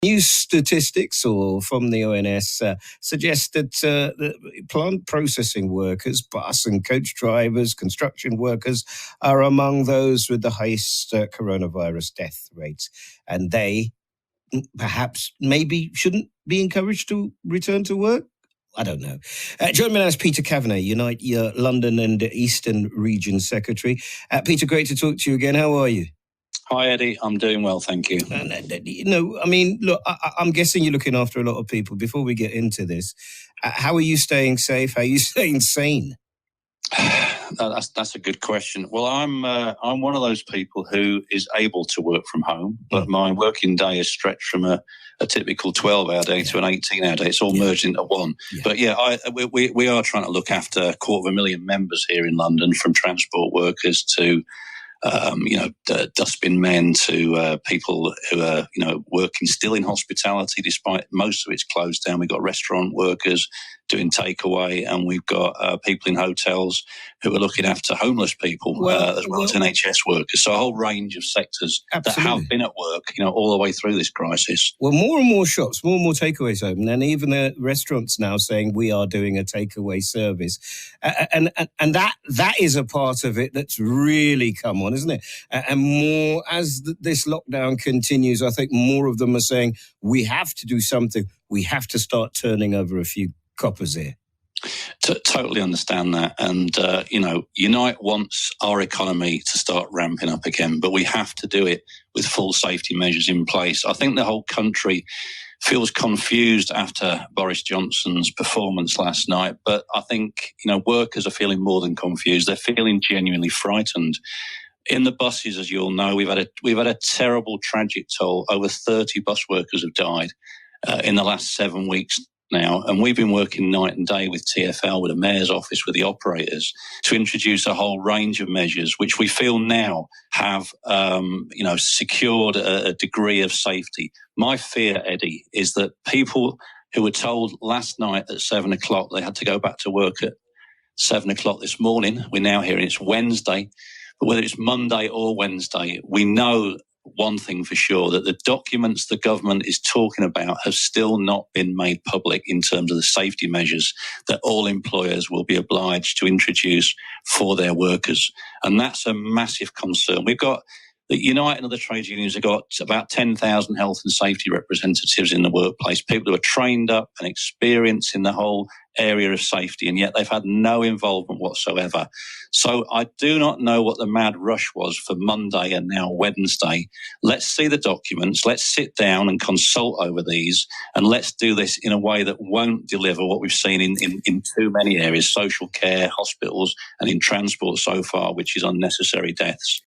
New statistics or from the ONS suggest that the plant processing workers, bus and coach drivers, construction workers are among those with the highest coronavirus death rates. And they perhaps maybe shouldn't be encouraged to return to work. I don't know. Join me now is Peter Kavanagh, Unite your London and Eastern Region Secretary. Peter, great to talk to you again. How are you? Hi, Eddie. I'm doing well, thank you. Look, I'm guessing you're looking after a lot of people. Before we get into this, how are you staying safe? How are you staying sane? That's a good question. Well, I'm one of those people who is able to work from home, but my working day is stretched from a typical 12-hour day to an 18-hour day. It's all merged into one. Yeah. But we are trying to look after 250,000 members here in London, from transport workers to dustbin men to people who are, working still in hospitality despite most of it's closed down. We've got restaurant workers doing takeaway, and we've got people in hotels who are looking after homeless people, as well as NHS workers. So a whole range of sectors that have been at work, all the way through this crisis. Well, more and more shops, more and more takeaways open, and even the restaurants now saying we are doing a takeaway service, and that is a part of it that's really come on, isn't it? And more as this lockdown continues, I think more of them are saying we have to do something. We have to start turning over a few coppers here. Totally understand that. And, Unite wants our economy to start ramping up again, but we have to do it with full safety measures in place. I think the whole country feels confused after Boris Johnson's performance last night, but I think, workers are feeling more than confused. They're feeling genuinely frightened. In the buses, as you all know, we've had a terrible, tragic toll. Over 30 bus workers have died in the last 7 weeks now, and we've been working night and day with TfL, with the Mayor's office, with the operators, to introduce a whole range of measures which we feel now have secured a degree of safety. My fear, Eddie, is that people who were told last night at 7 o'clock they had to go back to work at 7 o'clock this morning, we're now hearing it's Wednesday, but whether it's Monday or Wednesday, we know one thing for sure, that the documents the government is talking about have still not been made public in terms of the safety measures that all employers will be obliged to introduce for their workers. And that's a massive concern. We've got the Unite and other trade unions have got about 10,000 health and safety representatives in the workplace, people who are trained up and experienced in the whole area of safety, and yet they've had no involvement whatsoever. So I do not know what the mad rush was for Monday and now Wednesday. Let's see the documents, let's sit down and consult over these, and let's do this in a way that won't deliver what we've seen in too many areas, social care, hospitals, and in transport so far, which is unnecessary deaths.